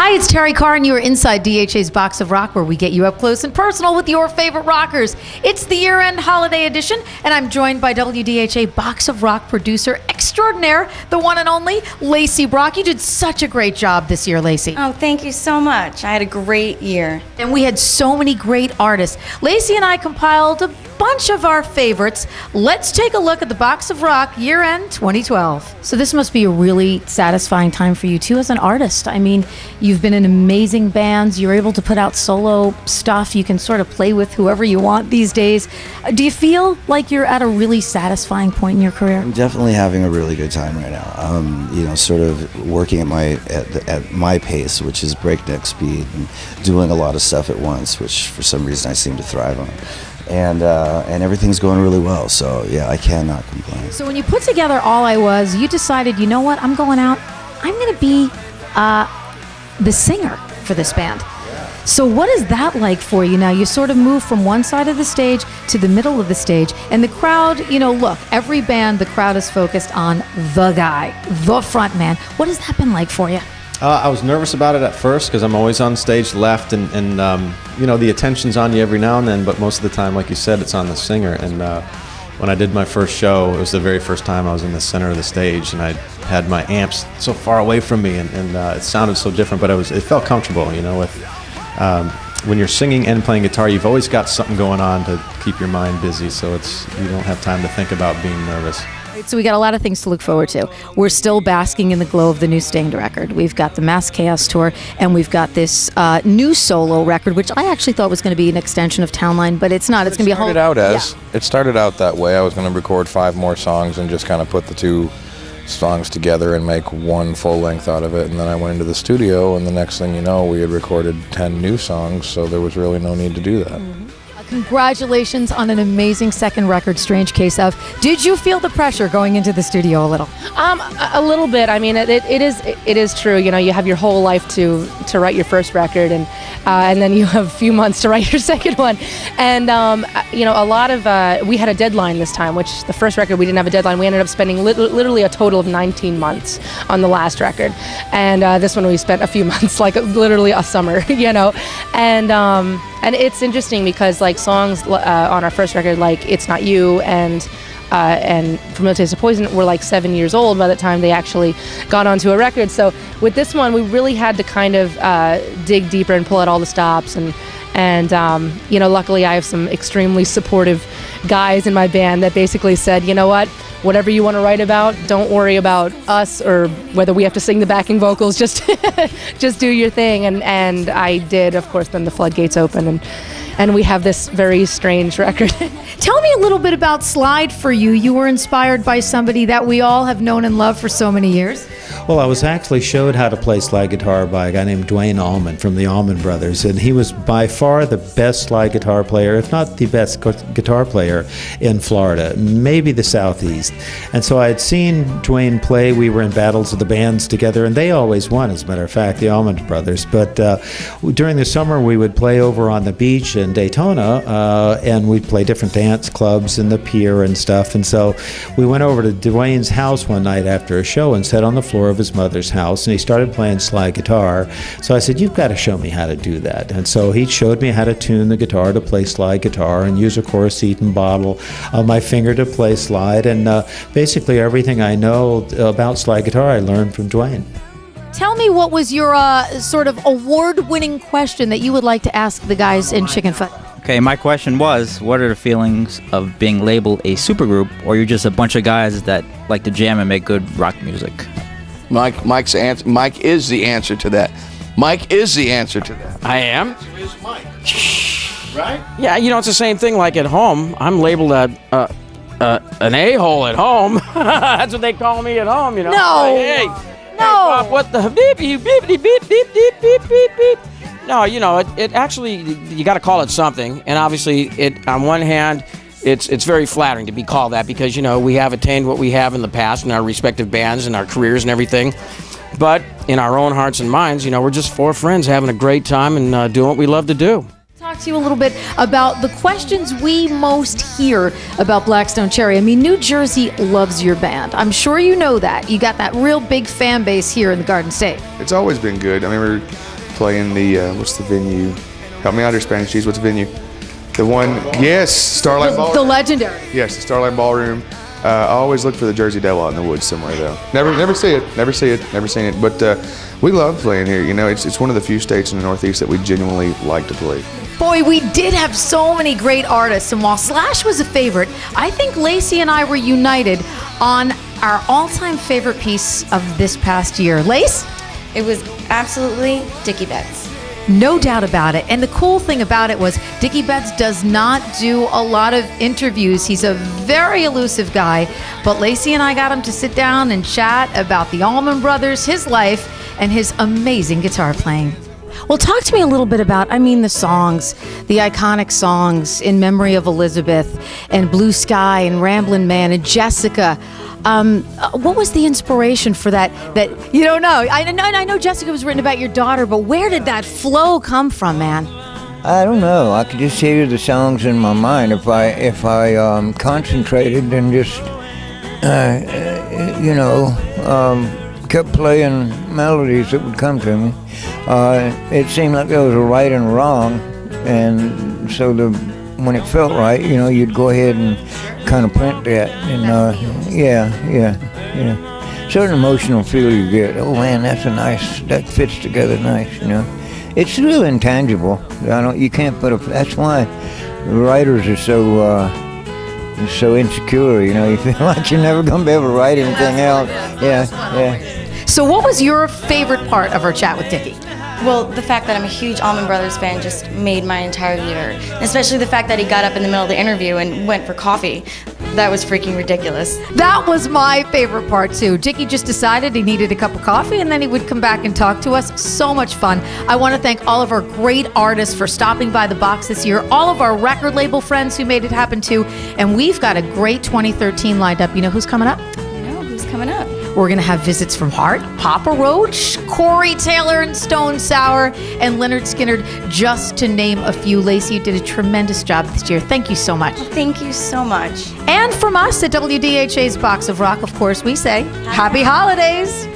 Hi, it's Terrie Carr, and you are inside DHA's Box of Rock, where we get you up close and personal with your favorite rockers. It's the year-end holiday edition, and I'm joined by WDHA Box of Rock producer extraordinaire, the one and only Lacey Brock. You did such a great job this year, Lacey. Oh, thank you so much. I had a great year. And we had so many great artists. Lacey and I compiled a bunch of our favorites. Let's take a look at the Box of Rock year-end 2012. So this must be a really satisfying time for you, too, as an artist. I mean, you've been in amazing bands. You're able to put out solo stuff. You can sort of play with whoever you want these days. Do you feel like you're at a really satisfying point in your career? I'm definitely having a really good time right now. You know, sort of working at my pace, which is breakneck speed, and doing a lot of stuff at once, which for some reason I seem to thrive on. And everything's going really well, so yeah, I cannot complain. So when you put together All I Was, you decided, you know what, I'm going out, I'm going to be the singer for this band. So what is that like for you now? You sort of move from one side of the stage to the middle of the stage, and the crowd, you know, look, every band, the crowd is focused on the guy, the front man. What has that been like for you? I was nervous about it at first because I'm always on stage left, and you know, the attention's on you every now and then, but most of the time, like you said, it's on the singer. And when I did my first show, it was the very first time I was in the center of the stage, and I had my amps so far away from me, and it sounded so different, but it felt comfortable, you know. With when you're singing and playing guitar, you've always got something going on to keep your mind busy, so you don't have time to think about being nervous. So we got a lot of things to look forward to. We're still basking in the glow of the new Stained record. We've got the Mass Chaos tour, and we've got this new solo record, which I actually thought was going to be an extension of Townline, but it's not. It's going to be a whole... It started out that way. I was going to record 5 more songs and just kind of put the 2 songs together and make one full length out of it. And then I went into the studio, and the next thing you know, we had recorded 10 new songs, so there was really no need to do that. Congratulations on an amazing second record, Strange Case Of. Did you feel the pressure going into the studio a little? A little bit. I mean, it is true. You know, you have your whole life to write your first record, and then you have a few months to write your second one. And you know, a lot of we had a deadline this time, which the first record we didn't have a deadline. We ended up spending literally a total of 19 months on the last record, and this one we spent a few months, like literally a summer, you know, and it's interesting because like songs on our first record, like It's Not You and Familiar Taste of Poison, were like 7 years old by the time they actually got onto a record. So with this one, we really had to kind of dig deeper and pull out all the stops. And you know, luckily I have some extremely supportive guys in my band that basically said, you know what, whatever you want to write about, don't worry about us or whether we have to sing the backing vocals, just just do your thing. And I did. Of course, then the floodgates open, and we have this very strange record. Tell me a little bit about Slide for you. You were inspired by somebody that we all have known and loved for so many years. Well, I was actually showed how to play slide guitar by a guy named Dwayne Allman from the Allman Brothers, and he was by far the best slide guitar player, if not the best guitar player in Florida, maybe the Southeast. And so I had seen Dwayne play. We were in battles of the bands together, and they always won, as a matter of fact, the Allman Brothers. But during the summer, we would play over on the beach in Daytona, and we'd play different dance clubs in the pier and stuff. And so we went over to Dwayne's house one night after a show and sat on the floor of his mother's house, and he started playing slide guitar. So I said, you've got to show me how to do that. And so he showed me how to tune the guitar to play slide guitar and use a Chorus Eaton bottle on my finger to play slide. And basically everything I know about slide guitar I learned from Dwayne. Tell me, what was your sort of award-winning question that you would like to ask the guys in Chickenfoot? Okay, my question was, what are the feelings of being labeled a supergroup, or you're just a bunch of guys that like to jam and make good rock music? Mike is the answer to that. Mike is the answer to that. I am? The answer is Mike. Right? Yeah, you know, it's the same thing like at home. I'm labeled an a-hole at home. That's what they call me at home, you know. No! Hey, no! Hey, Bob, what the beep, beep, beep, beep, beep, beep, beep, beep, beep. No, you know, it actually, you got to call it something. And obviously, on one hand, it's very flattering to be called that because, you know, we have attained what we have in the past in our respective bands and our careers and everything. But in our own hearts and minds, you know, we're just 4 friends having a great time and doing what we love to do. Talk to you a little bit about the questions we most hear about Blackstone Cherry. I mean, New Jersey loves your band. I'm sure you know that. You got that real big fan base here in the Garden State. It's always been good. I mean, playing the, what's the venue? Help me out here, Spanish Cheese. What's the venue? The one, yes, Starlight Ballroom. The legendary. Yes, the Starlight Ballroom. I always look for the Jersey Devil out in the woods somewhere, though. Never see it, never seen it. But we love playing here. You know, it's one of the few states in the Northeast that we genuinely like to play. Boy, we did have so many great artists, and while Slash was a favorite, I think Lacey and I were united on our all-time favorite piece of this past year. Lace? It was absolutely Dickie Betts. No doubt about it. And the cool thing about it was Dickie Betts does not do a lot of interviews. He's a very elusive guy. But Lacey and I got him to sit down and chat about the Allman Brothers, his life, and his amazing guitar playing. Well, talk to me a little bit about, the songs, the iconic songs In Memory of Elizabeth and Blue Sky and Ramblin' Man and Jessica. What was the inspiration for that you don't know? I know Jessica was written about your daughter, but where did that flow come from, man? I don't know. I could just hear the songs in my mind if I concentrated and just kept playing melodies that would come to me. It seemed like there was a right and wrong, and so when it felt right, you'd go ahead and kind of print that, and certain emotional feel you get. Oh man, that fits together nice, It's real intangible. You can't put that's why writers are so insecure, you feel like you're never going to be able to write anything else. Yeah. So what was your favorite part of our chat with Dickie? Well, the fact that I'm a huge Allman Brothers fan just made my entire year. Especially the fact that he got up in the middle of the interview and went for coffee. That was freaking ridiculous. That was my favorite part too. Dickie just decided he needed a cup of coffee and then he would come back and talk to us. So much fun. I want to thank all of our great artists for stopping by the box this year, all of our record label friends who made it happen too, and we've got a great 2013 lined up. You know who's coming up? No, who's coming up? We're going to have visits from Hart, Papa Roach, Corey Taylor and Stone Sour, and Leonard Skinner, just to name a few. Lacey, you did a tremendous job this year. Thank you so much. Thank you so much. And from us at WDHA's Box of Rock, of course, we say, Happy Holidays!